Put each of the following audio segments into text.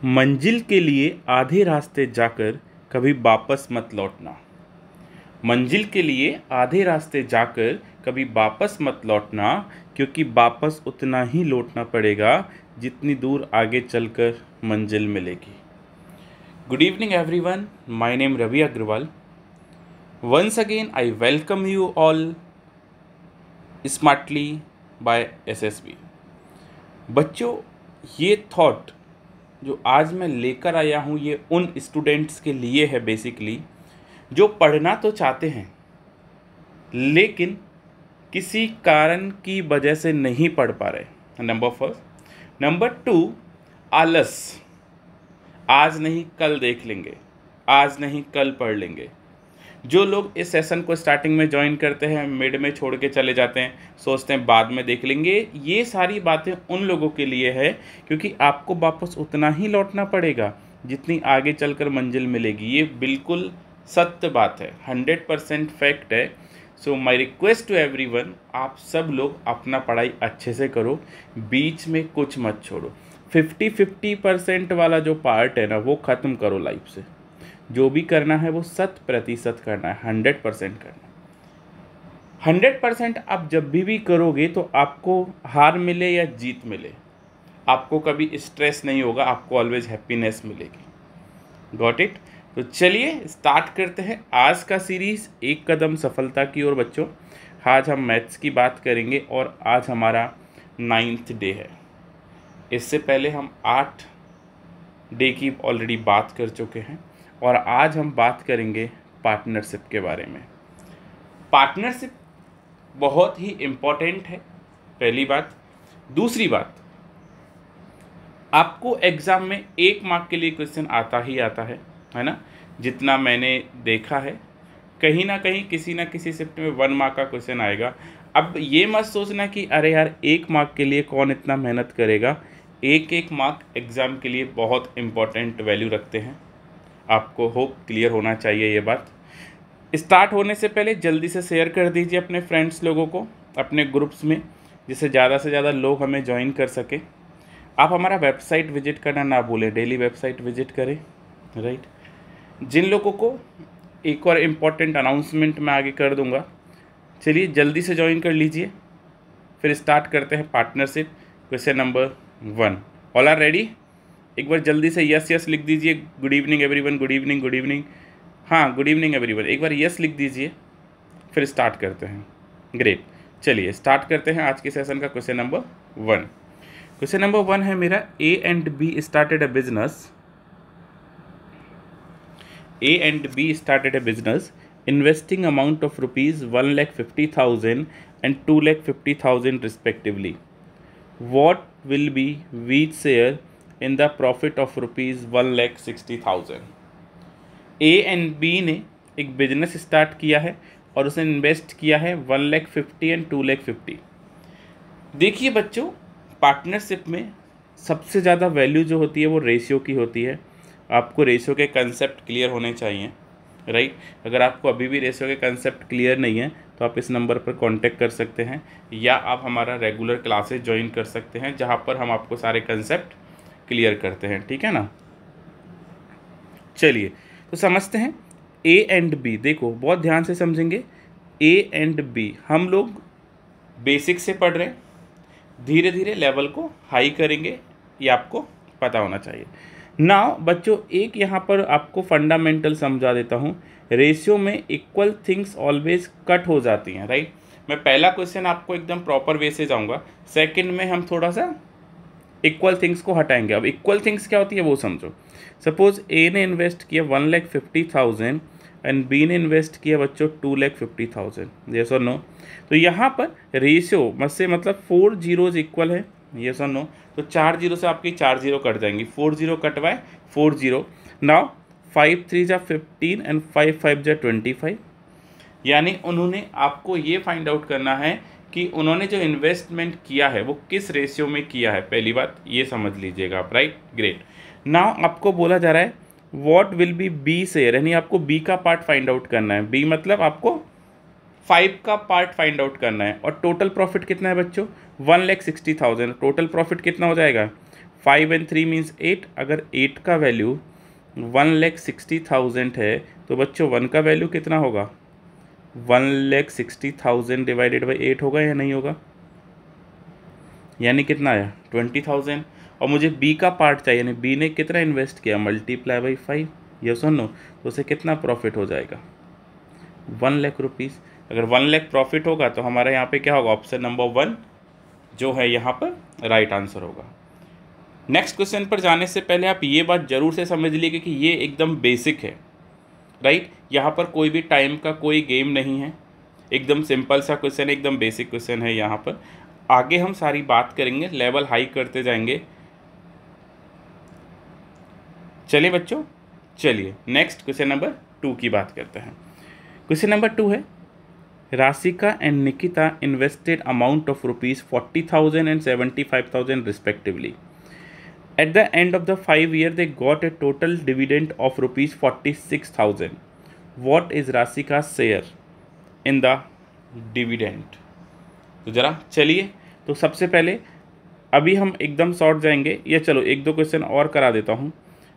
मंजिल के लिए आधे रास्ते जाकर कभी वापस मत लौटना। मंजिल के लिए आधे रास्ते जाकर कभी वापस मत लौटना, क्योंकि वापस उतना ही लौटना पड़ेगा जितनी दूर आगे चलकर मंजिल मिलेगी। Good evening everyone, my name Ravi Agarwal. Once again I welcome you all smartly by SSB. बच्चों, ये थॉट जो आज मैं लेकर आया हूँ ये उन स्टूडेंट्स के लिए है बेसिकली, जो पढ़ना तो चाहते हैं लेकिन किसी कारण की वजह से नहीं पढ़ पा रहे। Number first. नंबर टू, आलस। आज नहीं कल देख लेंगे, आज नहीं कल पढ़ लेंगे। जो लोग इस सेशन को स्टार्टिंग में ज्वाइन करते हैं, मिड में छोड़ के चले जाते हैं, सोचते हैं बाद में देख लेंगे, ये सारी बातें उन लोगों के लिए है, क्योंकि आपको वापस उतना ही लौटना पड़ेगा जितनी आगे चलकर मंजिल मिलेगी। ये बिल्कुल सत्य बात है, 100% फैक्ट है। सो माई रिक्वेस्ट टू एवरीवन, आप सब लोग अपना पढ़ाई अच्छे से करो, बीच में कुछ मत छोड़ो। 50-50% वाला जो पार्ट है ना, वो ख़त्म करो लाइफ से। जो भी करना है वो 100% करना है, 100% करना है। 100% आप जब भी करोगे तो आपको हार मिले या जीत मिले, आपको कभी स्ट्रेस नहीं होगा, आपको ऑलवेज हैप्पीनेस मिलेगी। Got it? तो चलिए स्टार्ट करते हैं आज का सीरीज़, एक कदम सफलता की ओर। बच्चों, आज हम मैथ्स की बात करेंगे और आज हमारा 9th डे है। इससे पहले हम 8 डे की ऑलरेडी बात कर चुके हैं और आज हम बात करेंगे पार्टनरशिप के बारे में। पार्टनरशिप बहुत ही इम्पोर्टेंट है, पहली बात। दूसरी बात, आपको एग्ज़ाम में 1 मार्क के लिए क्वेश्चन आता ही आता है ना। जितना मैंने देखा है, कहीं ना कहीं किसी ना किसी शिफ्ट में 1 मार्क का क्वेश्चन आएगा। अब ये मत सोचना कि अरे यार 1 मार्क के लिए कौन इतना मेहनत करेगा। एक मार्क एग्ज़ाम के लिए बहुत इम्पोर्टेंट वैल्यू रखते हैं। आपको होप क्लियर होना चाहिए ये बात। स्टार्ट होने से पहले जल्दी से शेयर कर दीजिए अपने फ्रेंड्स लोगों को, अपने ग्रुप्स में, जिससे ज़्यादा से ज़्यादा लोग हमें ज्वाइन कर सके। आप हमारा वेबसाइट विजिट करना ना भूलें, डेली वेबसाइट विजिट करें, राइट। जिन लोगों को एक और इम्पॉर्टेंट अनाउंसमेंट मैं आगे कर दूंगा, चलिए जल्दी से ज्वाइन कर लीजिए। फिर स्टार्ट करते हैं partnership, question number 1। All are ready? एक बार जल्दी से यस यस लिख दीजिए। Good evening everyone, good evening, good evening. हाँ, गुड इवनिंग एवरीवन, एक बार यस लिख दीजिए, फिर स्टार्ट करते हैं। ग्रेट, चलिए स्टार्ट करते हैं आज के सेशन का क्वेश्चन नंबर 1। क्वेश्चन नंबर 1 है मेरा, A and be started a business. A and B started a business investing amount of rupees 1,50,000 and 2,50,000 respectively. What will be which share in the profit of rupees 1,60,000? A and B ने एक business start किया है और उसने invest किया है 1,50,000 and 2,50,000। देखिए बच्चों, पार्टनरशिप में सबसे ज़्यादा वैल्यू जो होती है वो रेशियो की होती है। आपको रेशियो के कंसेप्ट क्लियर होने चाहिए, राइट। अगर आपको अभी भी रेशियो के कंसेप्ट क्लियर नहीं है तो आप इस नंबर पर कांटेक्ट कर सकते हैं, या आप हमारा रेगुलर क्लासेस ज्वाइन कर सकते हैं, जहां पर हम आपको सारे कंसेप्ट क्लियर करते हैं, ठीक है ना। चलिए तो समझते हैं ए एंड बी। देखो बहुत ध्यान से समझेंगे। ए एंड बी हम लोग बेसिक से पढ़ रहे हैं, धीरे धीरे लेवल को हाई करेंगे, ये आपको पता होना चाहिए। नाउ बच्चों, एक यहाँ पर आपको फंडामेंटल समझा देता हूँ। रेशियो में इक्वल थिंग्स ऑलवेज कट हो जाती हैं, राइट। मैं पहला क्वेश्चन आपको एकदम प्रॉपर वे से जाऊँगा, सेकंड में हम थोड़ा सा इक्वल थिंग्स को हटाएंगे। अब इक्वल थिंग्स क्या होती है वो समझो। सपोज ए ने इन्वेस्ट किया 1,50,000 एंड बी ने इन्वेस्ट किया बच्चों 2,50,000, यस और नो। तो यहाँ पर रेशियो से मतलब 4 जीरोज इक्वल है, यस और नो। तो 4 जीरो से आपकी 4 जीरो कट जाएंगी, 4 जीरो कटवाए 4 जीरो। नाउ 5 3 जा 15 एंड 5 5 जा 25। यानी उन्होंने आपको ये फाइंड आउट करना है कि उन्होंने जो इन्वेस्टमेंट किया है वो किस रेशियो में किया है। पहली बात ये समझ लीजिएगा आप, राइट। ग्रेट। नाउ आपको बोला जा रहा है what will be B share, यानी आपको बी का पार्ट फाइंड आउट करना है। बी मतलब आपको 5 का पार्ट फाइंड आउट करना है। और टोटल प्रॉफिट कितना है बच्चों? 1,60,000। टोटल प्रॉफिट कितना हो जाएगा? 5 and 3 मीन्स 8। अगर 8 का वैल्यू 1,60,000 है तो बच्चों 1 का वैल्यू कितना होगा? 1,60,000 डिवाइडेड बाई 8 होगा या नहीं होगा? यानी कितना आया? 20,000। और मुझे बी का पार्ट चाहिए, यानी बी ने कितना इन्वेस्ट किया? Multiply by 5। ये सुनो, तो उसे कितना प्रॉफिट हो जाएगा? 1 लाख रुपीज़। अगर 1 लाख प्रॉफिट होगा तो हमारा यहाँ पे क्या होगा? ऑप्शन नंबर 1 जो है यहाँ पर राइट आंसर होगा। नेक्स्ट क्वेश्चन पर जाने से पहले आप ये बात जरूर से समझ लीजिए कि ये एकदम बेसिक है, राइट। यहाँ पर कोई भी टाइम का कोई गेम नहीं है, एकदम सिंपल सा क्वेश्चन, एकदम बेसिक क्वेश्चन है। यहाँ पर आगे हम सारी बात करेंगे, लेवल हाई करते जाएंगे। चलिए बच्चों, चलिए नेक्स्ट क्वेश्चन नंबर 2 की बात करते हैं। क्वेश्चन नंबर 2 है, Rashika and Nikita invested amount of ₹40,000 and ₹75,000 respectively. At the end of the 5 year, they got a total dividend of ₹46,000. What is Rashika's share in the dividend? तो जरा चलिए, तो सबसे पहले अभी हम एकदम शॉर्ट जाएंगे, या चलो 1-2 क्वेश्चन और करा देता हूँ।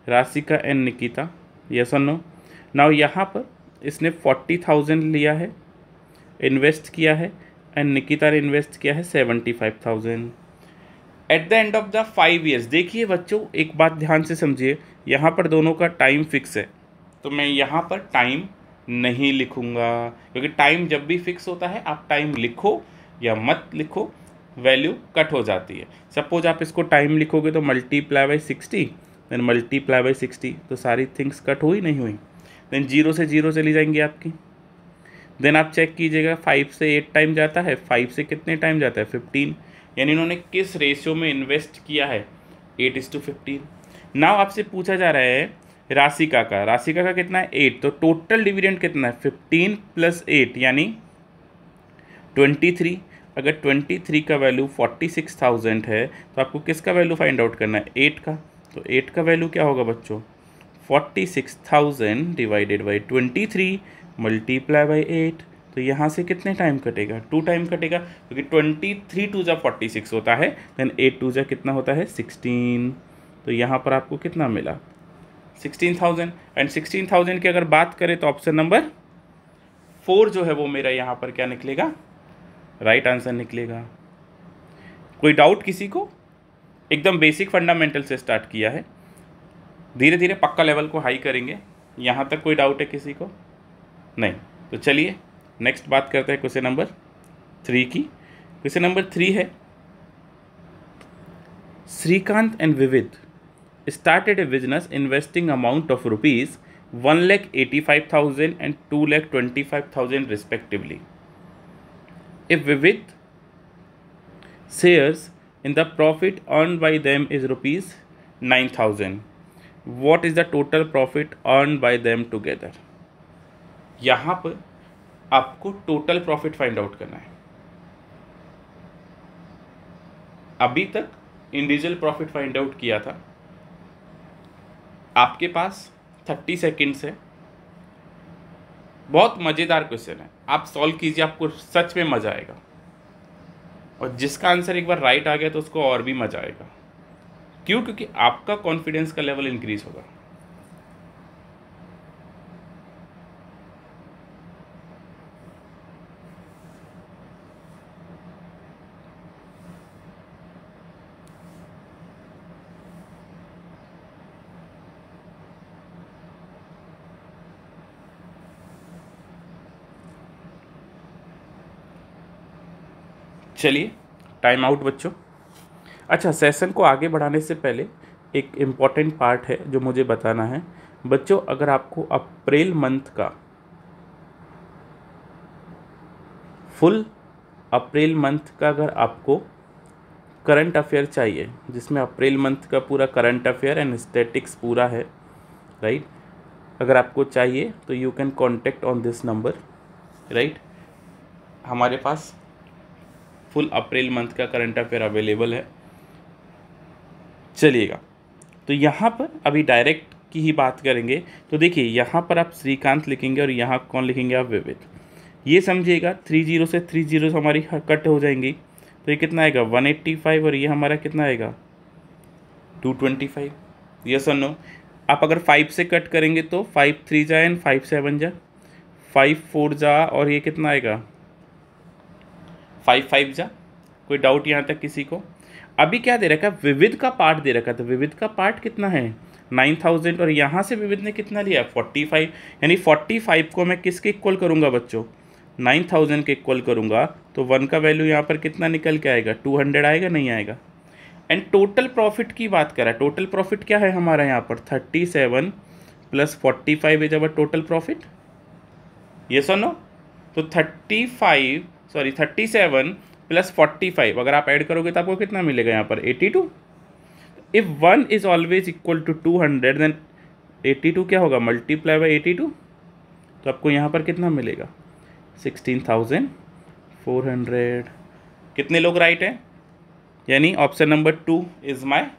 राशिका एंड निकिता, यस और नो। नाउ यहाँ पर इसने 40,000 लिया है, इन्वेस्ट किया है, एंड निकिता ने इन्वेस्ट किया है 75,000। Eight the end of the 5 years, देखिए बच्चों एक बात ध्यान से समझिए, यहाँ पर दोनों का टाइम फिक्स है, तो मैं यहाँ पर टाइम नहीं लिखूँगा, क्योंकि टाइम जब भी फिक्स होता है, आप टाइम लिखो या मत लिखो, वैल्यू कट हो जाती है। सपोज आप इसको टाइम लिखोगे तो multiply by 60, then multiply by 60, तो सारी थिंग्स कट हुई नहीं हुई, देन 0 से 0 चली जाएंगी आपकी। देन आप चेक कीजिएगा, 5 से 8 टाइम जाता है, 5 से कितने टाइम जाता है? 15। यानी इन्होंने किस रेशियो में इन्वेस्ट किया है? 8:15। नाउ आपसे पूछा जा रहा है राशिका का कितना है? 8। तो टोटल डिविडेंड कितना है? 15 + 8 यानी 23। अगर 23 का वैल्यू 46,000 है तो आपको किसका वैल्यू फाइंड आउट करना है? 8 का। तो 8 का वैल्यू क्या होगा बच्चों? 46,000 डिवाइडेड बाई 23 मल्टीप्लाई बाई 8। तो यहाँ से कितने टाइम कटेगा? 2 टाइम कटेगा, क्योंकि 23 2 जा 46 होता है, देन 8 2 जा कितना होता है? 16। तो यहाँ पर आपको कितना मिला? 16,000। एंड 16,000 की अगर बात करें तो ऑप्शन नंबर 4 जो है वो मेरा यहाँ पर क्या निकलेगा? राइट आंसर निकलेगा। कोई डाउट किसी को? एकदम बेसिक फंडामेंटल से स्टार्ट किया है, धीरे धीरे पक्का लेवल को हाई करेंगे। यहाँ तक कोई डाउट है किसी को? नहीं। तो चलिए नेक्स्ट बात करते हैं क्वेश्चन नंबर 3 की। क्वेश्चन नंबर 3 है, श्रीकांत एंड विविध started a business investing amount of ₹1,85,000 and ₹2,25,000 respectively. If Vivid shares in the profit earned by them is ₹9,000, what is the total profit earned by them together? यहाँ पर आपको total profit find out करना है। अभी तक individual profit find out किया था, आपके पास 30 सेकेंड्स है। बहुत मज़ेदार क्वेश्चन है, आप सॉल्व कीजिए, आपको सच में मज़ा आएगा। और जिसका आंसर एक बार राइट आ गया तो उसको और भी मज़ा आएगा। क्यों? क्योंकि आपका कॉन्फिडेंस का लेवल इंक्रीज होगा। चलिए टाइम आउट बच्चों। अच्छा, सेशन को आगे बढ़ाने से पहले एक इम्पॉर्टेंट पार्ट है जो मुझे बताना है बच्चों। अगर आपको अप्रैल मंथ का फुल अप्रैल मंथ का अगर आपको करंट अफेयर चाहिए, जिसमें अप्रैल मंथ का पूरा करंट अफेयर एंड स्टैटिक्स पूरा है, राइट, अगर आपको चाहिए तो you can contact on this number, right. हमारे पास फुल अप्रैल मंथ का करंट अफेयर अवेलेबल है। चलिएगा, तो यहाँ पर अभी डायरेक्ट की ही बात करेंगे। तो देखिए यहाँ पर आप श्रीकांत लिखेंगे और यहाँ कौन लिखेंगे? आप विविध। ये समझिएगा 30 से 30 हमारी कट हो जाएंगी, तो ये कितना आएगा? 185, और ये हमारा कितना आएगा? 225, यस और नो। आप अगर 5 से कट करेंगे तो 5 3 जा एंड 5 7 जा, 5 4 जा और ये कितना आएगा 5 5 जा। कोई डाउट यहाँ तक किसी को? अभी क्या दे रखा है, विविध का पार्ट दे रखा था, विविध का पार्ट कितना है 9000 और यहाँ से विविध ने कितना लिया 45, यानी 45 को मैं किसके इक्वल करूँगा बच्चों 9000 के इक्वल करूँगा, तो 1 का वैल्यू यहाँ पर कितना निकल के आएगा 200 आएगा, नहीं आएगा। एंड टोटल प्रॉफिट की बात करा, टोटल प्रॉफिट क्या है हमारा यहाँ पर 37 + 45 is our total profit, yes और नो। तो 37 + 45 अगर आप ऐड करोगे तो आपको कितना मिलेगा यहाँ पर 82। If 1 is always equal to 200 then 82 क्या होगा मल्टीप्लाई बाई 82, तो आपको यहाँ पर कितना मिलेगा 16,400। कितने लोग राइट हैं? यानी option number 2 is my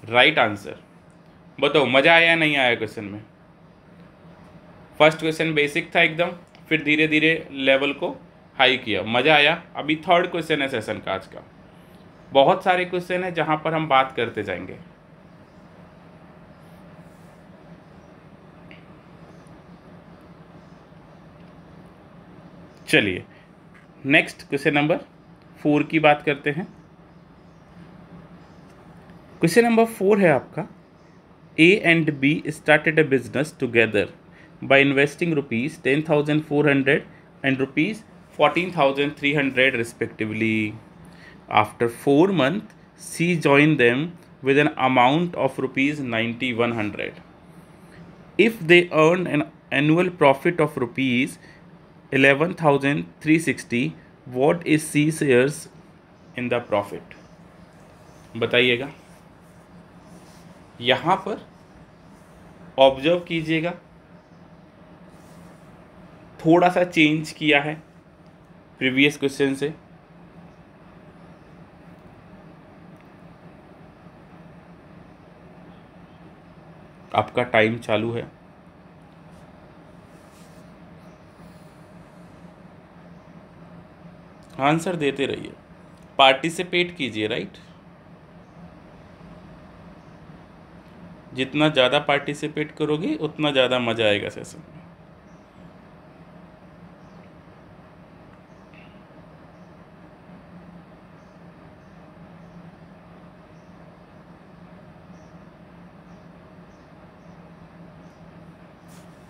right answer. बताओ मज़ा आया या नहीं आया क्वेश्चन में? फर्स्ट क्वेश्चन बेसिक था एकदम, फिर धीरे धीरे लेवल को हाई किया, मज़ा आया। अभी थर्ड क्वेश्चन है सेशन का आज का, बहुत सारे क्वेश्चन है जहाँ पर हम बात करते जाएंगे। चलिए नेक्स्ट क्वेश्चन नंबर 4 की बात करते हैं। क्वेश्चन नंबर 4 है आपका, A and B started a business together by investing rupees 10,400 and rupees 14,300 respectively. After 4 months, C joined them with an amount of rupees 9,100. If they earn an annual profit of rupees 11,360, what is C shares in the profit? बताइएगा। यहाँ पर observe कीजिएगा, थोड़ा सा change किया है previous question से। आपका टाइम चालू है। आंसर देते रहिए, पार्टिसिपेट कीजिए, राइट। जितना ज़्यादा पार्टिसिपेट करोगे उतना ज़्यादा मज़ा आएगा सेशन में।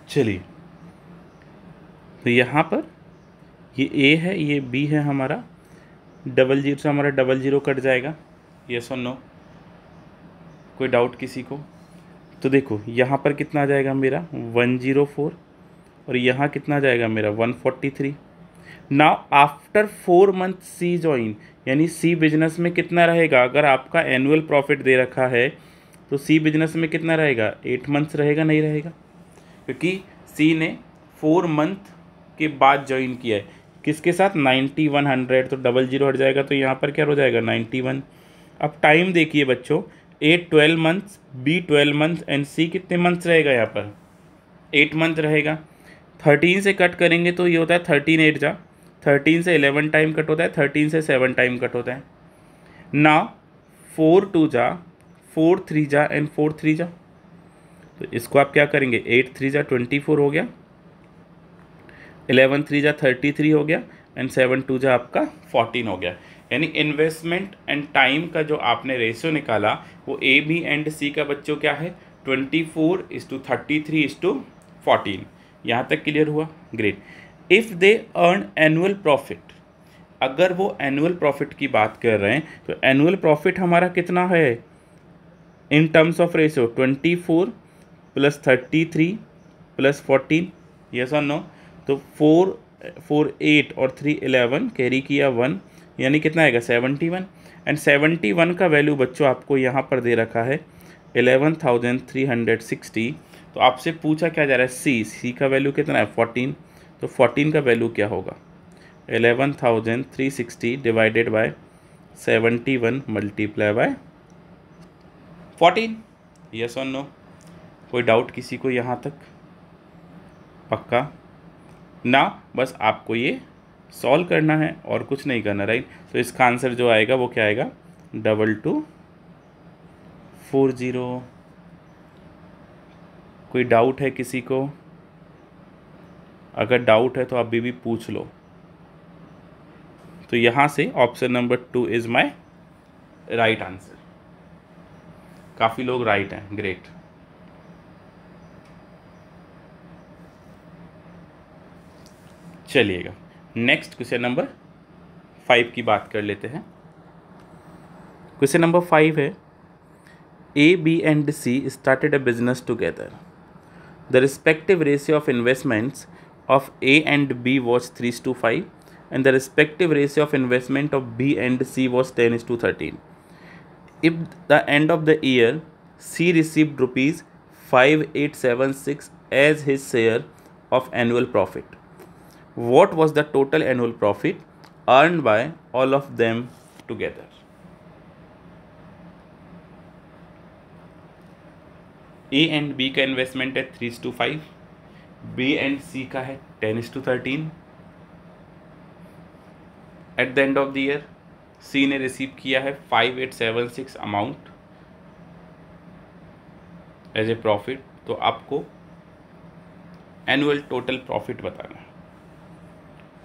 चलिए, तो यहाँ पर ये A है, ये B है हमारा, 00 से हमारा 00 कट जाएगा, यस और नो। कोई डाउट किसी को? तो देखो यहाँ पर कितना आ जाएगा मेरा 104 और यहाँ कितना आ जाएगा मेरा 143। Now after 4 month C join, यानी सी बिजनेस में कितना रहेगा? अगर आपका एनुअल प्रॉफिट दे रखा है तो सी बिजनेस में कितना रहेगा 8 मंथ्स रहेगा, नहीं रहेगा? क्योंकि सी ने 4 मंथ के बाद ज्वाइन किया है, किसके साथ 9100, तो 00 हट जाएगा, तो यहाँ पर क्या हो जाएगा 91। अब टाइम देखिए बच्चों, A 12 months, B 12 months and C कितने मंथ्स रहेगा यहाँ पर 8 मंथ रहेगा। 13 से कट करेंगे तो ये होता है 13 8 जा, 13 से 11 टाइम कट होता है, 13 से 7 टाइम कट होता है ना। 4 2 जा, 4 3 जा एंड 4 3 जा, तो इसको आप क्या करेंगे 8 3 जा 24 हो गया, 11 3 जा 33 हो गया एंड 7 2 जा आपका 14 हो गया। यानी इन्वेस्टमेंट एंड टाइम का जो आपने रेशियो निकाला वो A B एंड C का बच्चों क्या है 24:33:14। यहाँ तक क्लियर हुआ? Great. If they earn annual profit, अगर वो एनुअल प्रॉफिट की बात कर रहे हैं तो एनुअल प्रॉफिट हमारा कितना है in terms of ratio 24 + 33 + 14, yes और नो। तो 4 4 8 और 3 11 कैरी किया 1, यानी कितना आएगा 71 एंड 71 का वैल्यू बच्चों आपको यहाँ पर दे रखा है 11,360। तो आपसे पूछा क्या जा रहा है सी का वैल्यू कितना है 14, तो 14 का वैल्यू क्या होगा 11,360 divided by 71 multiply by 14, yes और नो। कोई डाउट किसी को यहाँ तक? पक्का ना? बस आपको ये सॉल्व करना है और कुछ नहीं करना, राइट। तो इसका आंसर जो आएगा वो क्या आएगा 22 40। कोई डाउट है किसी को? अगर डाउट है तो आप भी पूछ लो। तो यहाँ से option number 2 is my right answer. काफ़ी लोग राइट हैं, ग्रेट। चलिएगा नेक्स्ट क्वेश्चन नंबर 5 की बात कर लेते हैं। क्वेश्चन नंबर 5 है, A, B and C started a business together. The respective ratio of investments of A and B was 3:5 and the respective ratio of investment of B and C was 10:13. If the end of the year C received rupees 5876 as his share of annual profit, what was the total annual profit earned by all of them together? A and B का investment है 3:5, B and C का है 10:13। Eight the end of the year C ने receive किया है 5876 amount as a profit. तो आपको annual total profit बताना है।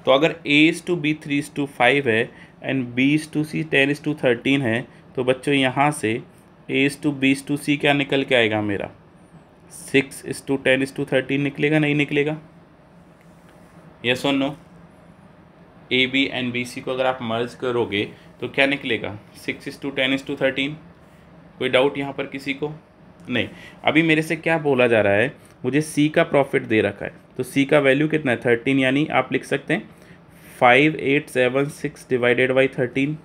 तो अगर A/B 3:5 है एंड B/C 10:13 है, तो बच्चों यहाँ से A/B/C क्या निकल के आएगा मेरा? 6:10:13 निकलेगा, नहीं निकलेगा? यस और नो? AB एंड BC को अगर आप मर्ज करोगे तो क्या निकलेगा? 6:10:13। कोई डाउट यहाँ पर किसी को? नहीं। अभी मेरे से क्या बोला जा रहा है, मुझे C का प्रॉफिट दे रखा है, तो C का वैल्यू कितना है? 13, यानी आप लिख सकते हैं 5876 डिवाइडेड बाई 13।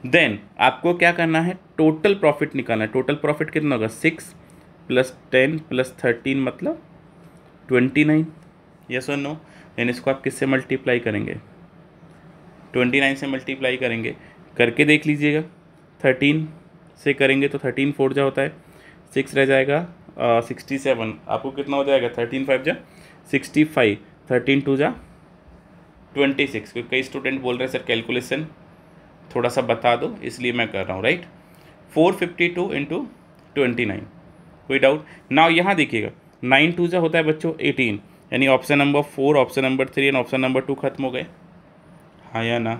देन आपको क्या करना है? टोटल प्रॉफिट निकालना है। टोटल प्रॉफिट कितना होगा? 6 + 10 + 13 मतलब 29। यस और नो? देन इसको आप किससे मल्टीप्लाई करेंगे? 29 से मल्टीप्लाई करेंगे, करके देख लीजिएगा। 13 से करेंगे तो 13 4 जा होता है, 6 रह जाएगा 67। आपको कितना हो जाएगा? 13 5 जा 65, 13 2 जा 26। क्योंकि कई स्टूडेंट बोल रहे हैं सर कैलकुलेशन थोड़ा सा बता दो, इसलिए मैं कर रहा हूँ, राइट। 452 × 29। कोई डाउट? नाउ यहाँ देखिएगा 9 2 जा होता है बच्चों 18, यानी option number 4, option number 3 and option number 2 खत्म हो गए, हाँ या ना?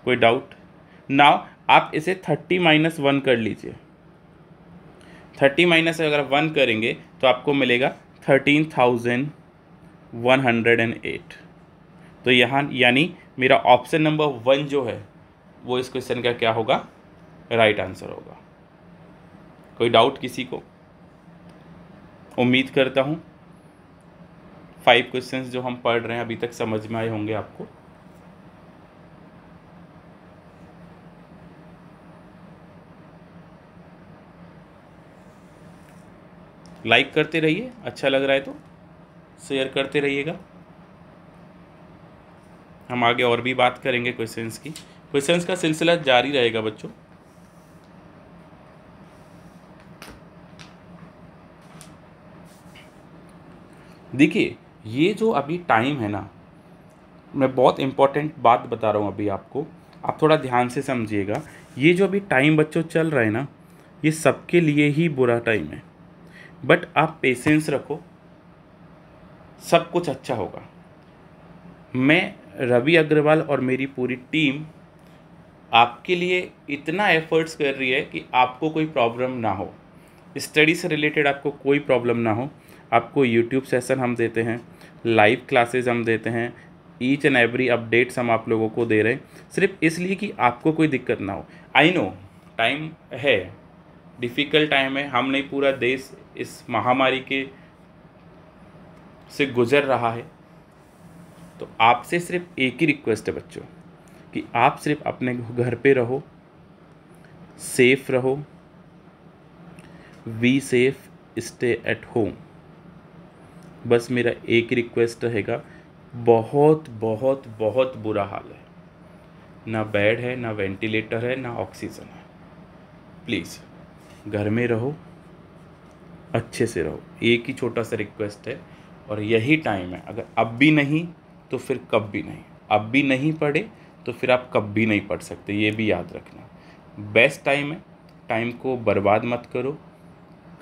कोई डाउट? नाउ आप इसे 30 - 1 कर लीजिए। 30 - अगर 1 करेंगे तो आपको मिलेगा 13,108। तो यहाँ यानी मेरा ऑप्शन नंबर 1 जो है वो इस क्वेश्चन का क्या होगा? राइट आंसर होगा। कोई डाउट किसी को? उम्मीद करता हूँ 5 क्वेश्चंस जो हम पढ़ रहे हैं अभी तक समझ में आए होंगे आपको। लाइक करते रहिए, अच्छा लग रहा है तो शेयर करते रहिएगा। हम आगे और भी बात करेंगे क्वेश्चंस की। क्वेश्चंस का सिलसिला जारी रहेगा बच्चों। देखिए ये जो अभी टाइम है ना, मैं बहुत इम्पोर्टेंट बात बता रहा हूँ अभी आपको, आप थोड़ा ध्यान से समझिएगा। ये जो अभी टाइम बच्चों चल रहा है ना, ये सबके लिए ही बुरा टाइम है, बट आप पेशेंस रखो, सब कुछ अच्छा होगा। मैं रवि अग्रवाल और मेरी पूरी टीम आपके लिए इतना एफर्ट्स कर रही है कि आपको कोई प्रॉब्लम ना हो, स्टडी से रिलेटेड आपको कोई प्रॉब्लम ना हो। आपको यूट्यूब सेशन हम देते हैं, लाइव क्लासेस हम देते हैं, ईच एंड एवरी अपडेट्स हम आप लोगों को दे रहे हैं, सिर्फ इसलिए कि आपको कोई दिक्कत ना हो। आई नो टाइम है, डिफ़िकल्ट टाइम है, हम नहीं पूरा देश इस महामारी के से गुजर रहा है। तो आपसे सिर्फ एक ही रिक्वेस्ट है बच्चों कि आप सिर्फ अपने घर पे रहो, सेफ रहो, be safe, stay at home. बस मेरा एक रिक्वेस्ट रहेगा। बहुत बहुत बहुत बुरा हाल है, ना बेड है, ना वेंटिलेटर है, ना ऑक्सीजन है। प्लीज़ घर में रहो, अच्छे से रहो, एक ही छोटा सा रिक्वेस्ट है। और यही टाइम है, अगर अब भी नहीं तो फिर कब भी नहीं। अब भी नहीं पढ़े तो फिर आप कब भी नहीं पढ़ सकते, ये भी याद रखना। बेस्ट टाइम है, टाइम को बर्बाद मत करो,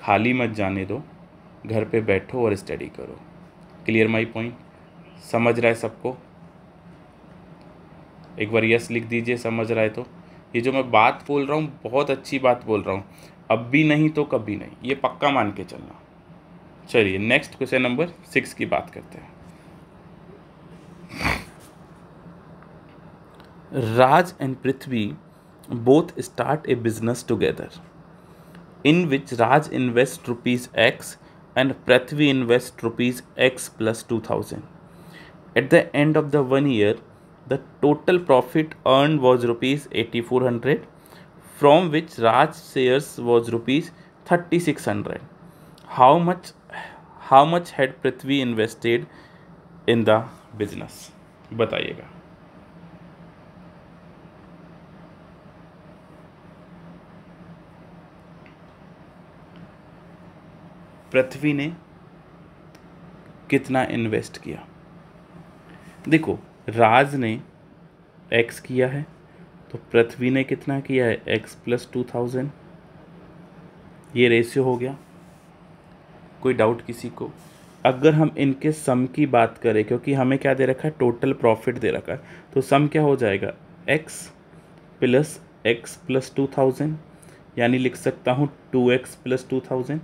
खाली मत जाने दो, घर पे बैठो और स्टडी करो। Clear my point? समझ रहा है सबको? एक बार यस लिख दीजिए समझ रहा है तो। ये जो मैं बात बोल रहा हूँ बहुत अच्छी बात बोल रहा हूँ, अब भी नहीं तो कभी नहीं, ये पक्का मान के चलना। चलिए नेक्स्ट क्वेश्चन नंबर 6 की बात करते हैं। Raj and Prithvi both start a business together, in which Raj invests rupees X and Prithvi invests rupees X plus 2000. At the end of the 1 year, the total profit earned was rupees 8400, from which Raj shares was rupees 3600. How much had Prithvi invested in the business? बताइएगा। पृथ्वी ने कितना invest किया? देखो, राज ने x किया है तो पृथ्वी ने कितना किया है? x plus 2000। ये रेशियो हो गया। कोई डाउट किसी को? अगर हम इनके सम की बात करें, क्योंकि हमें क्या दे रखा है? टोटल प्रॉफिट दे रखा है, तो सम क्या हो जाएगा? x प्लस x प्लस 2000, यानी लिख सकता हूँ 2x प्लस 2000।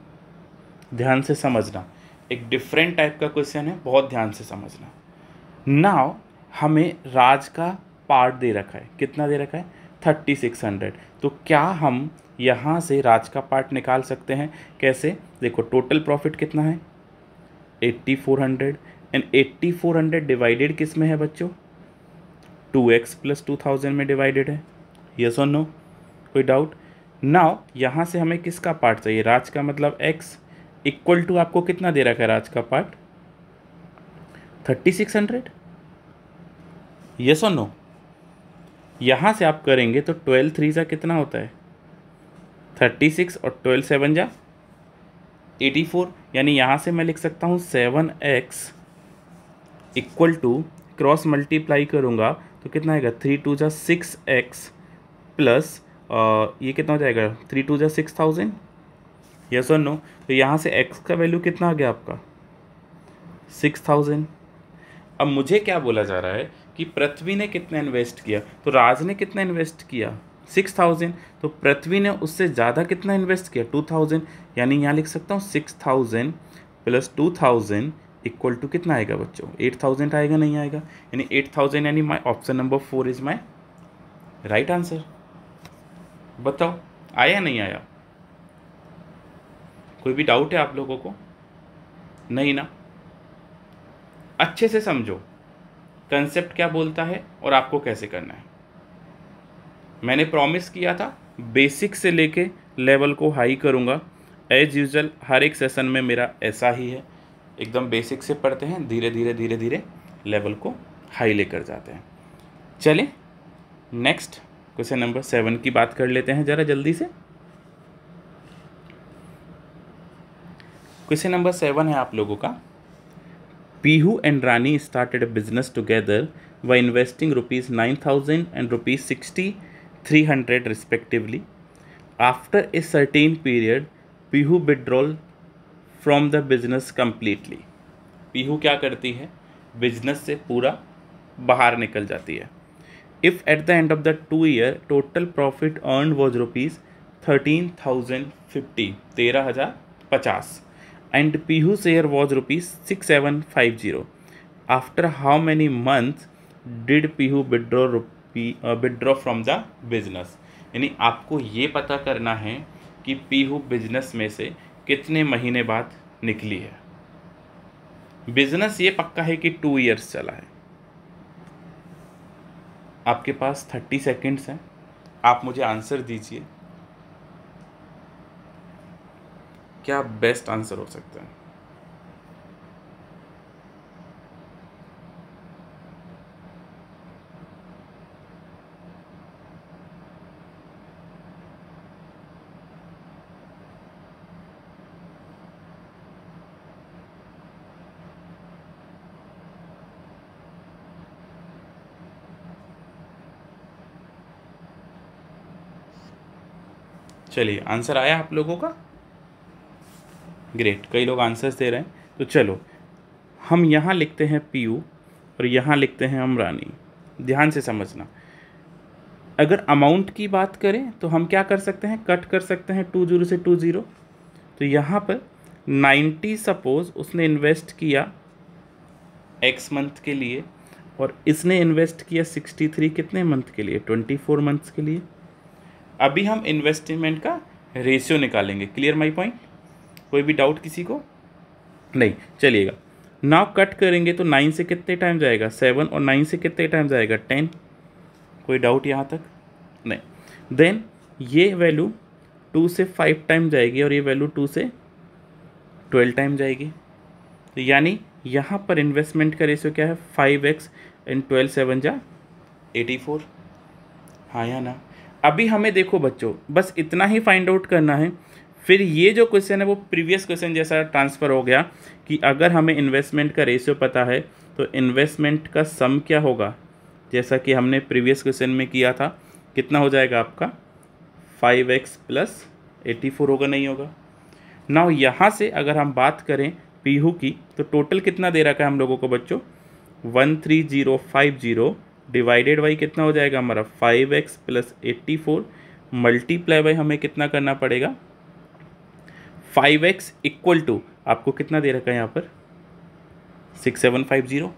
ध्यान से समझना, एक डिफरेंट टाइप का क्वेश्चन है, बहुत ध्यान से समझना। नाउ हमें राज का पार्ट दे रखा है, कितना दे रखा है? 3600। तो क्या हम यहाँ से राज का पार्ट निकाल सकते हैं? कैसे? देखो, टोटल प्रॉफिट कितना है? 8400, एंड 8400 डिवाइडेड किस में है बच्चों? 2x प्लस 2000 में डिवाइडेड है। यस और नो? कोई डाउट? नाउ यहाँ से हमें किसका पार्ट चाहिए? राज का, मतलब x इक्वल टू आपको कितना दे रखा है राज का पार्ट? 3600। यस और नो? यहाँ से आप करेंगे तो 12 3 जा कितना होता है? 36, और 12 7 जा 84, यानी यहाँ से मैं लिख सकता हूँ 7x equal to, cross multiply करूँगा तो कितना आएगा? 3 2 जा 6x प्लस ये कितना हो जाएगा? 3 2 जा 6000। यस और नो? तो यहाँ से x का वैल्यू कितना आ गया आपका? 6000। अब मुझे क्या बोला जा रहा है कि पृथ्वी ने कितना इन्वेस्ट किया? तो राज ने कितना इन्वेस्ट किया? 6000। तो पृथ्वी ने उससे ज़्यादा कितना इन्वेस्ट किया? 2000। यानी यहाँ लिख सकता हूँ 6000 प्लस 2000 इक्वल टू कितना आएगा बच्चों? 8000 आएगा, नहीं आएगा? यानी 8000, यानी my option number 4 is my right answer. बताओ आया नहीं आया? कोई भी डाउट है आप लोगों को? नहीं ना? अच्छे से समझो कंसेप्ट क्या बोलता है और आपको कैसे करना है। मैंने प्रॉमिस किया था बेसिक से लेके लेवल को हाई करूँगा। एज यूजुअल हर एक सेशन में मेरा ऐसा ही है, एकदम बेसिक से पढ़ते हैं, धीरे धीरे धीरे धीरे लेवल को हाई लेकर जाते हैं। चलें नेक्स्ट क्वेश्चन नंबर 7 की बात कर लेते हैं ज़रा जल्दी से। क्वेश्चन नंबर 7 है आप लोगों का, Pihu and Rani started a business together by investing rupees 9000 and rupees 6300 respectively. After a certain period, Pihu withdrew from the business completely. Pihu क्या करती है? बिजनेस से पूरा बाहर निकल जाती है। If at the end of the 2 year total profit earned was rupees 13,050, 13,050, and Pihu's share was rupees 6750. After how many months did Pihu withdraw from the business? यानी आपको ये पता करना है कि पीहू बिजनेस में से कितने महीने बाद निकली है। बिजनेस ये पक्का है कि 2 years चला है। आपके पास 30 सेकेंड्स हैं, आप मुझे आंसर दीजिए, क्या बेस्ट आंसर हो सकता है? चलिए, आंसर आया आप लोगों का? ग्रेट, कई लोग आंसर्स दे रहे हैं। तो चलो हम यहाँ लिखते हैं पीयू और यहाँ लिखते हैं अमरानी। ध्यान से समझना, अगर अमाउंट की बात करें तो हम क्या कर सकते हैं, कट कर सकते हैं 20 से 20। तो यहाँ पर 90 सपोज उसने इन्वेस्ट किया एक्स मंथ के लिए और इसने इन्वेस्ट किया 63 कितने मंथ के लिए, 24 मंथ्स के लिए। अभी हम इन्वेस्टमेंट का रेशियो निकालेंगे। Clear my point? कोई भी डाउट किसी को? नहीं, चलिएगा। नाउ कट करेंगे तो 9 से कितने टाइम जाएगा, 7, और 9 से कितने टाइम जाएगा, 10। कोई डाउट यहाँ तक? नहीं। देन ये वैल्यू 2 से 5 टाइम जाएगी और ये वैल्यू 2 से 12 टाइम जाएगी। तो यानी यहाँ पर इन्वेस्टमेंट का रेशियो क्या है, 5x इन 12 7 जा 84। हाँ या ना? अभी हमें देखो बच्चों, बस इतना ही फाइंड आउट करना है। फिर ये जो क्वेश्चन है वो प्रीवियस क्वेश्चन जैसा ट्रांसफ़र हो गया कि अगर हमें इन्वेस्टमेंट का रेशियो पता है तो इन्वेस्टमेंट का सम क्या होगा, जैसा कि हमने प्रीवियस क्वेश्चन में किया था। कितना हो जाएगा आपका, 5x प्लस 84 होगा, नहीं होगा? नाउ यहाँ से अगर हम बात करें पीहू की तो टोटल कितना दे रखा है हम लोगों को बच्चों, 13050 डिवाइडेड बाई कितना हो जाएगा हमारा, 5x प्लस 84 मल्टीप्लाई बाई हमें कितना करना पड़ेगा, 5x इक्वल टू आपको कितना दे रखा है यहाँ पर, 6750।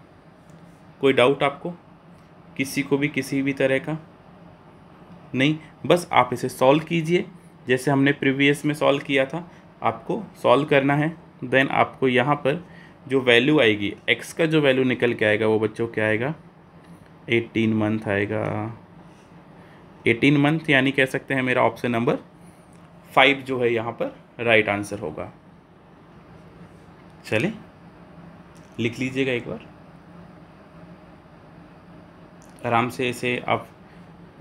कोई डाउट आपको, किसी को भी किसी भी तरह का? नहीं, बस आप इसे सॉल्व कीजिए जैसे हमने प्रीवियस में सॉल्व किया था। आपको सॉल्व करना है। देन आपको यहाँ पर जो वैल्यू आएगी, x का जो वैल्यू निकल के आएगा वो बच्चों क्या आएगा, 18 मंथ आएगा। 18 मंथ यानी कह सकते हैं मेरा ऑप्शन नंबर 5 जो है यहाँ पर राइट आंसर होगा। चले लिख लीजिएगा एक बार आराम से इसे। आप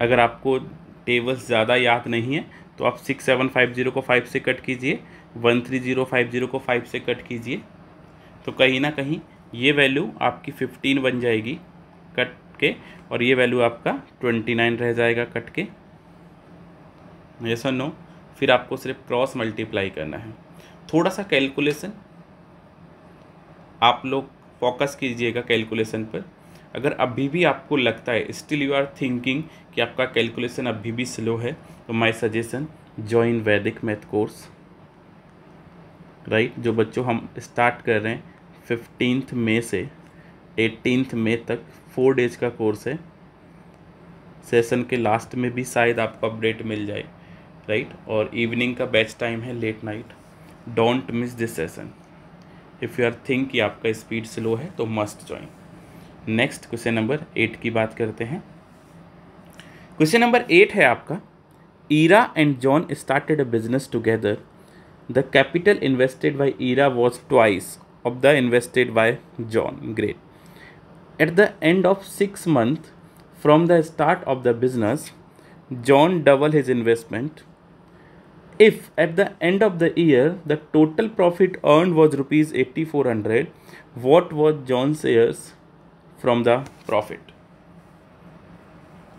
अगर आपको टेबल्स ज़्यादा याद नहीं है तो आप 6750 को 5 से कट कीजिए, 13050 को 5 से कट कीजिए, तो कहीं ना कहीं ये वैल्यू आपकी 15 बन जाएगी कट के, और ये वैल्यू आपका 29 रह जाएगा कट के। यस और नो? फिर आपको सिर्फ क्रॉस मल्टीप्लाई करना है। थोड़ा सा कैलकुलेशन आप लोग फोकस कीजिएगा कैलकुलेशन पर। अगर अभी भी आपको लगता है, स्टिल यू आर थिंकिंग कि आपका कैलकुलेशन अभी भी स्लो है, तो माय सजेशन जॉइन वैदिक मैथ कोर्स, राइट। जो बच्चों हम स्टार्ट कर रहे हैं 15 मई से 18 मई तक 4 डेज का कोर्स है। सेशन के लास्ट में भी शायद आपको अपडेट मिल जाए, राइट। और इवनिंग का बैच टाइम है, late night. Don't miss this session. If you are think कि आपका स्पीड स्लो है तो must join. Next question number 8 की बात करते हैं। क्वेश्चन नंबर 8 है आपका, Ira and John started a business together. The capital invested by Ira was twice of the invested by John. Great. At the end of 6 months from the start of the business, John doubled his investment. If at the end of the year the total profit earned was rupees 8400, what was John's shares from the profit?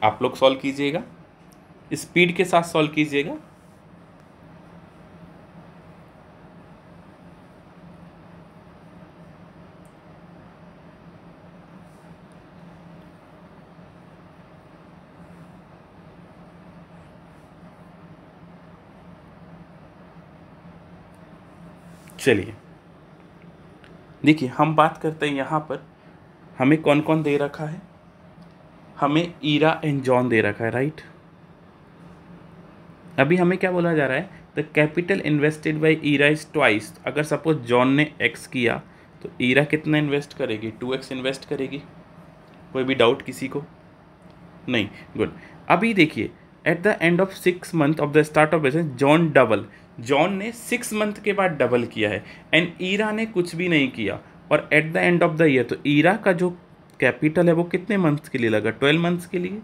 आप लोग solve कीजिएगा, speed के साथ solve कीजिएगा। चलिए देखिए, हम बात करते हैं यहाँ पर हमें कौन कौन दे रखा है। हमें ईरा एंड जॉन दे रखा है, राइट। अभी हमें क्या बोला जा रहा है, the capital invested by Ira is twice. अगर सपोज जॉन ने एक्स किया तो ईरा कितना इन्वेस्ट करेगी, 2x इन्वेस्ट करेगी। कोई भी डाउट किसी को? नहीं, गुड। अभी देखिए, eight the end of 6 months of the start of business John double. John ने 6 months के बाद डबल किया है एंड ईरा ने कुछ भी नहीं किया। और eight the end of the year तो ईरा का जो कैपिटल है वो कितने मंथ्स के लिए लगा, 12 months के लिए।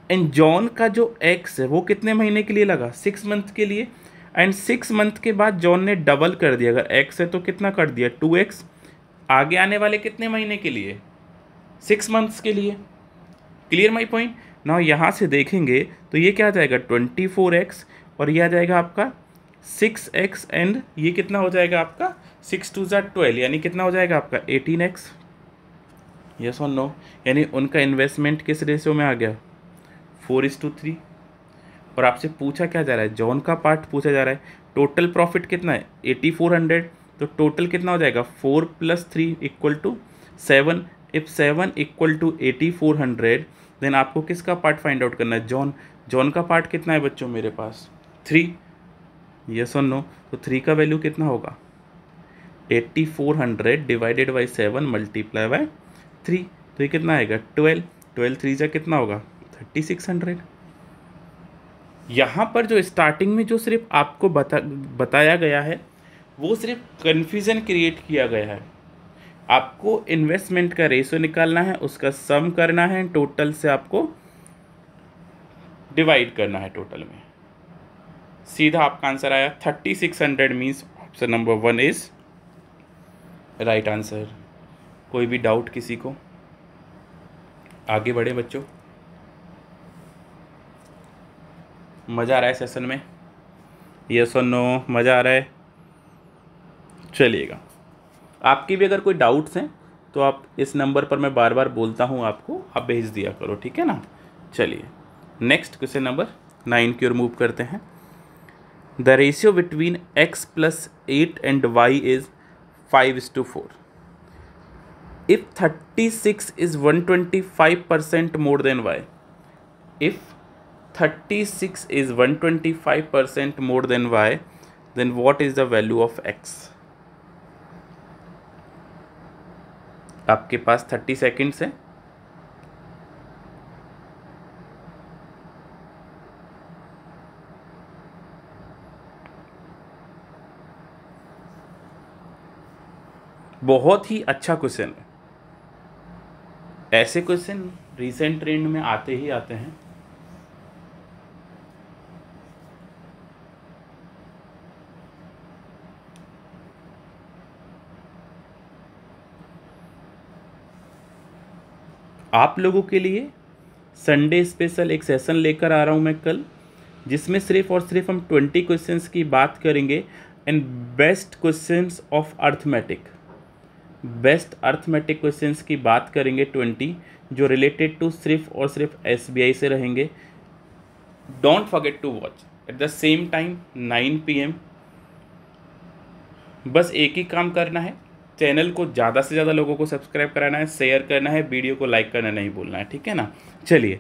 एंड जॉन का जो एक्स है वो कितने महीने के लिए लगा, 6 months के लिए। एंड 6 months के बाद जॉन ने डबल कर दिया। अगर एक्स है तो कितना कर दिया, 2x। आगे आने वाले कितने महीने के लिए, 6 months के लिए। Clear my point? ना यहाँ से देखेंगे तो ये क्या आ जाएगा, 24x और ये आ जाएगा आपका 6x एंड ये कितना हो जाएगा आपका 6 2 12, यानी कितना हो जाएगा आपका 18x। यस और नो, यानी उनका इन्वेस्टमेंट किस रेशियो में आ गया 4:3। और आपसे पूछा क्या जा रहा है, जॉन का पार्ट पूछा जा रहा है। टोटल प्रॉफिट कितना है 8400, तो टोटल कितना हो जाएगा 4 + 3 = 7। इफ 7 = 8400 देन आपको किसका पार्ट फाइंड आउट करना है, जॉन का पार्ट कितना है बच्चों मेरे पास 3। यस और नो, तो 3 का वैल्यू कितना होगा 8400 डिवाइडेड बाई 7 मल्टीप्लाई बाय 3, तो ये कितना आएगा 12। 3 जा कितना होगा 3600। यहाँ पर जो स्टार्टिंग में जो सिर्फ आपको बताया गया है वो सिर्फ कन्फ्यूज़न क्रिएट किया गया है। आपको इन्वेस्टमेंट का रेशियो निकालना है, उसका सम करना है, टोटल से आपको डिवाइड करना है टोटल में। सीधा आपका आंसर आया 3600 means option number 1 is right answer. कोई भी डाउट किसी को? आगे बढ़े बच्चों, मज़ा आ रहा है सेशन में? यस और नो, मज़ा आ रहा है? चलिएगा, आपकी भी अगर कोई डाउट्स हैं तो आप इस नंबर पर मैं बार बार बोलता हूँ आपको, आप भेज दिया करो, ठीक है ना। चलिए नेक्स्ट क्वेश्चन नंबर 9 की ओर मूव करते हैं। The ratio between x + 8 and y is 5:4। If 36 is 125% more than y, if 36 is 125% more than y, then what is the value of x? आपके पास 30 सेकेंड्स है। बहुत ही अच्छा क्वेश्चन है, ऐसे क्वेश्चन रिसेंट ट्रेंड में आते ही आते हैं। आप लोगों के लिए संडे स्पेशल एक सेशन लेकर आ रहा हूं मैं कल, जिसमें सिर्फ और सिर्फ हम 20 क्वेश्चंस की बात करेंगे and best questions of arithmetic, best arithmetic questions की बात करेंगे 20, जो रिलेटेड टू सिर्फ और सिर्फ SBI से रहेंगे। Don't forget to watch at the same time 9 PM। बस एक ही काम करना है, चैनल को ज़्यादा से ज़्यादा लोगों को सब्सक्राइब कराना है, शेयर करना है, वीडियो को लाइक करना नहीं भूलना है, ठीक है ना। चलिए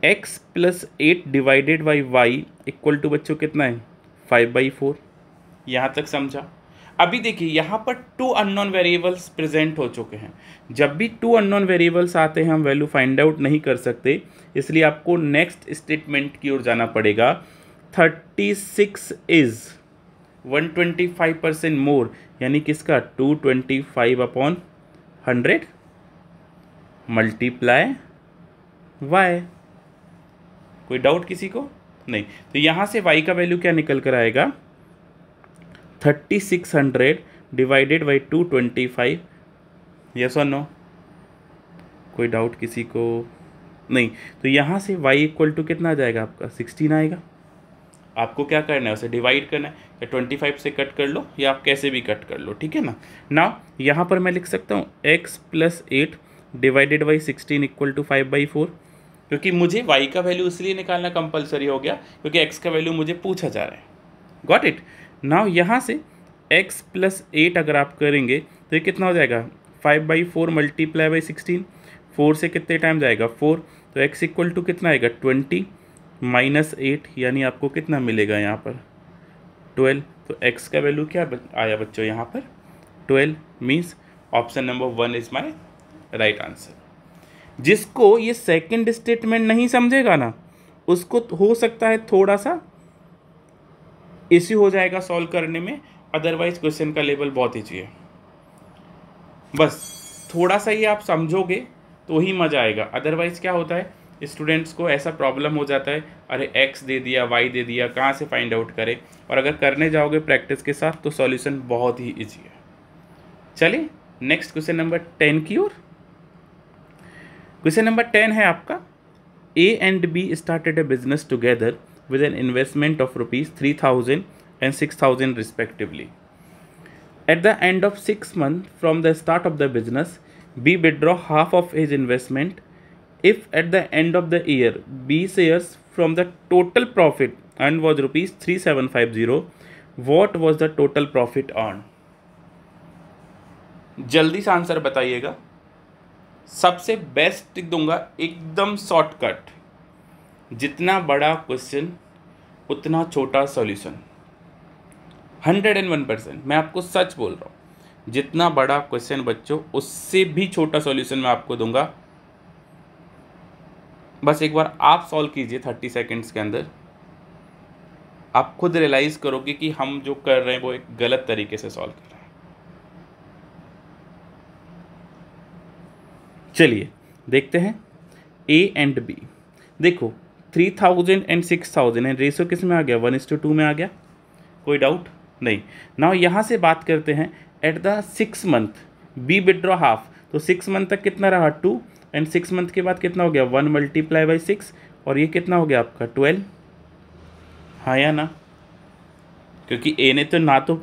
x + 8 divided by y equal to बच्चों कितना है 5/4। यहाँ तक समझा? अभी देखिए यहाँ पर 2 अननोन वेरिएबल्स प्रेजेंट हो चुके हैं। जब भी 2 अननोन वेरिएबल्स आते हैं हम वैल्यू फाइंड आउट नहीं कर सकते, इसलिए आपको नेक्स्ट स्टेटमेंट की ओर जाना पड़ेगा। 36 इज 125% मोर, यानी किसका 225/100 मल्टीप्लाई y। कोई डाउट किसी को? नहीं। तो यहाँ से y का वैल्यू क्या निकल कर आएगा 3600 डिवाइडेड बाई 225। यस और नो? कोई डाउट किसी को? नहीं। तो यहाँ से y इक्वल टू कितना आ जाएगा आपका 16 आएगा। आपको क्या करना है, उसे डिवाइड करना है, या 25 से कट कर लो या आप कैसे भी कट कर लो, ठीक है ना। नाउ यहाँ पर मैं लिख सकता हूँ x + 8 divided by 16 equal to 5/4, क्योंकि मुझे y का वैल्यू इसलिए निकालना कंपलसरी हो गया क्योंकि x का वैल्यू मुझे पूछा जा रहा है। Got it? नाउ यहाँ से x + 8 अगर आप करेंगे तो ये कितना हो जाएगा 5/4 मल्टीप्लाई बाई 16। 4 से कितने टाइम जाएगा 4, तो x इक्वल टू कितना आएगा 20 -8, यानी आपको कितना मिलेगा यहाँ पर 12। तो x का वैल्यू क्या आया बच्चों यहाँ पर 12, means option number 1 is my right answer. जिसको ये सेकंड स्टेटमेंट नहीं समझेगा ना, उसको हो सकता है थोड़ा सा इश्यू हो जाएगा सॉल्व करने में, अदरवाइज क्वेश्चन का लेवल बहुत ईजी है। बस थोड़ा सा ही आप समझोगे तो ही मज़ा आएगा, अदरवाइज क्या होता है स्टूडेंट्स को ऐसा प्रॉब्लम हो जाता है, अरे x दे दिया y दे दिया, कहाँ से फाइंड आउट करें। और अगर करने जाओगे प्रैक्टिस के साथ तो सॉल्यूशन बहुत ही ईजी है। चलिए नेक्स्ट क्वेश्चन नंबर 10 की ओर। क्वेश्चन नंबर 10 है आपका, A and B started a business together with an investment of rupees 3,000 and 6,000 respectively. At the end of 6 months from the start of the business, B withdraw half of his investment. If at the end of the year B shares from the total profit earned was rupees 3750, what was the total profit earned? जल्दी से answer बताइएगा. सबसे best टिक दूंगा, एकदम shortcut. जितना बड़ा question उतना छोटा सॉल्यूशन. 101% मैं आपको सच बोल रहा हूँ. जितना बड़ा क्वेश्चन बच्चों उससे भी छोटा सॉल्यूशन मैं आपको दूंगा. बस एक बार आप सॉल्व कीजिए 30 सेकेंड्स के अंदर. आप खुद रियलाइज़ करोगे कि हम जो कर रहे हैं वो एक गलत तरीके से सॉल्व कर रहे हैं. चलिए देखते हैं A एंड B. देखो 3,000 एंड 6,000 एंड रेशो किस में आ गया? 1:2 में आ गया. कोई डाउट नहीं. नाउ यहाँ से बात करते हैं at the 6 month B withdraw half. तो 6 मंथ तक कितना रहा? 2 एंड 6 मंथ के बाद कितना हो गया? 1 × 6 और ये कितना हो गया आपका? 12. हाँ या ना? क्योंकि A ने तो ना तो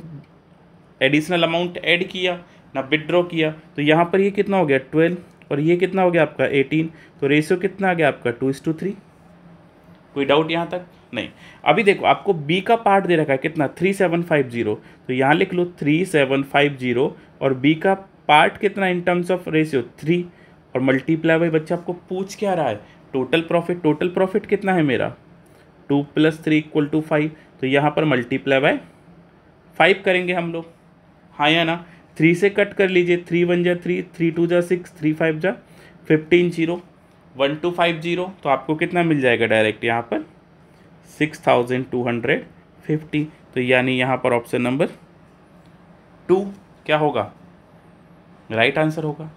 एडिशनल अमाउंट ऐड किया ना विड्रॉ किया, तो यहाँ पर ये कितना हो गया? 12 और ये कितना हो गया आपका? 18. तो रेशियो कितना आ गया आपका? 2:3. कोई डाउट यहाँ तक? नहीं. अभी देखो आपको B का पार्ट दे रखा है कितना? 3750. तो यहाँ लिख लो 3750 और B का पार्ट कितना इन टर्म्स ऑफ रेशियो? 3 और मल्टीप्लाई बाई. बच्चा आपको पूछ क्या रहा है? Total profit. टोटल प्रॉफिट कितना है मेरा? 2 + 3 = 5. तो यहाँ पर मल्टीप्लाई बाय 5 करेंगे हम लोग. हाँ या ना? 3 से कट कर लीजिए. 3 × 1 = 3, 3 × 2 = 6, 3 × 5 = 15, 0 1250. तो आपको कितना मिल जाएगा डायरेक्ट यहाँ पर? 6,250. तो यानी यहाँ पर ऑप्शन नंबर 2 क्या होगा? राइट आंसर होगा.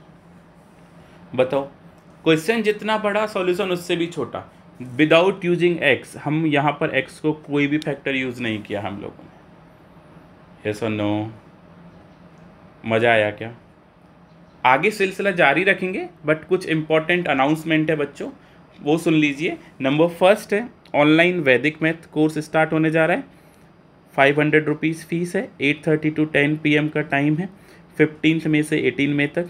बताओ. क्वेश्चन जितना बड़ा सॉल्यूशन उससे भी छोटा. Without using x. हम यहाँ पर एक्स को कोई भी फैक्टर यूज़ नहीं किया हम लोगों ने. यस और नो? मज़ा आया क्या? आगे सिलसिला जारी रखेंगे बट कुछ इंपॉर्टेंट अनाउंसमेंट है बच्चों, वो सुन लीजिए. नंबर फर्स्ट है ऑनलाइन वैदिक मैथ कोर्स स्टार्ट होने जा रहा है. 500 रुपीज़ फीस है. 8:30 to 10 PM का टाइम है. 15 मई से 18 मई तक.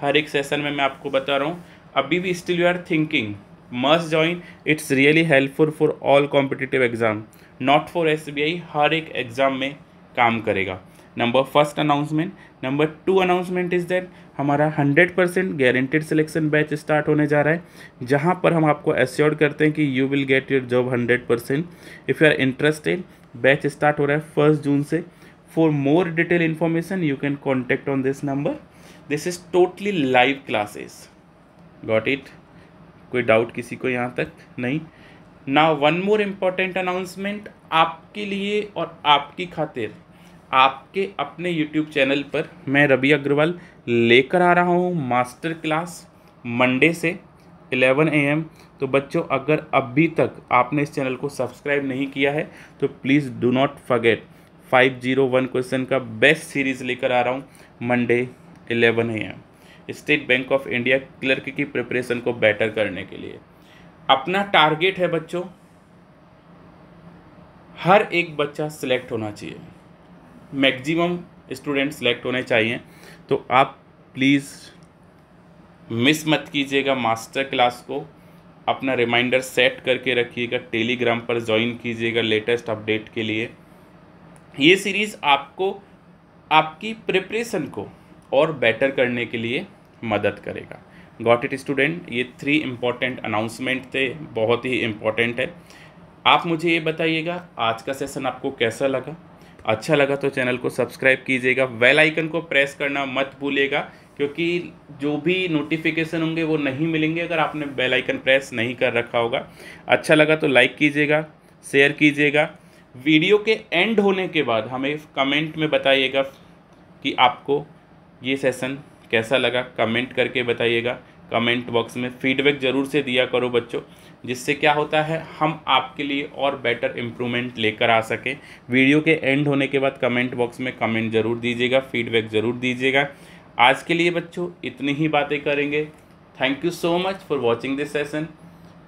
हर एक सेशन में मैं आपको बता रहा हूँ. अभी भी still you are thinking must join. It's really helpful for all competitive exam, not for SBI. हर एक एग्ज़ाम में काम करेगा. Number first announcement. Number 2 announcement is that हमारा 100% गारंटेड सिलेक्शन बैच स्टार्ट होने जा रहा है, जहां पर हम आपको एश्योर्ड करते हैं कि you will get your job 100%. If you are interested, batch start हो रहा है 1 जून से. For more detail information you can contact on this number. This is totally live classes. Got it? कोई डाउट किसी को यहाँ तक? नहीं. Now one more important announcement आपके लिए और आपकी खातिर. आपके अपने यूट्यूब चैनल पर मैं रवि अग्रवाल लेकर आ रहा हूँ मास्टर क्लास मंडे से 11 AM. तो बच्चों अगर अभी तक आपने इस चैनल को सब्सक्राइब नहीं किया है तो please do not forget. 501 question का बेस्ट सीरीज़ लेकर आ रहा हूँ Monday 11 AM. State bank of India clerk की प्रिपरेशन को बेटर करने के लिए अपना टारगेट है बच्चों, हर एक बच्चा सिलेक्ट होना चाहिए. मैक्सिमम स्टूडेंट सेलेक्ट होने चाहिए. तो आप प्लीज़ मिस मत कीजिएगा मास्टर क्लास को. अपना रिमाइंडर सेट करके रखिएगा. टेलीग्राम पर ज्वाइन कीजिएगा लेटेस्ट अपडेट के लिए. ये सीरीज़ आपको आपकी प्रिपरेशन को और बेटर करने के लिए मदद करेगा. Got it student? ये 3 इम्पॉर्टेंट अनाउंसमेंट थे, बहुत ही इम्पॉर्टेंट है. आप मुझे ये बताइएगा आज का सेशन आपको कैसा लगा. अच्छा लगा तो चैनल को सब्सक्राइब कीजिएगा. बेल आइकन को प्रेस करना मत भूलिएगा, क्योंकि जो भी नोटिफिकेशन होंगे वो नहीं मिलेंगे अगर आपने बेल आइकन प्रेस नहीं कर रखा होगा. अच्छा लगा तो लाइक कीजिएगा, शेयर कीजिएगा. वीडियो के एंड होने के बाद हमें कमेंट में बताइएगा कि आपको ये सेशन कैसा लगा. कमेंट करके बताइएगा. कमेंट बॉक्स में फीडबैक ज़रूर से दिया करो बच्चों, जिससे क्या होता है हम आपके लिए और बेटर इम्प्रूवमेंट लेकर आ सकें. वीडियो के एंड होने के बाद कमेंट बॉक्स में कमेंट ज़रूर दीजिएगा, फीडबैक ज़रूर दीजिएगा. आज के लिए बच्चों इतनी ही बातें करेंगे. Thank you so much for watching this session.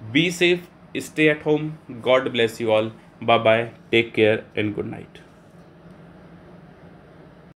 Be safe, stay at home. God bless you all. Bye bye. Take care and good night.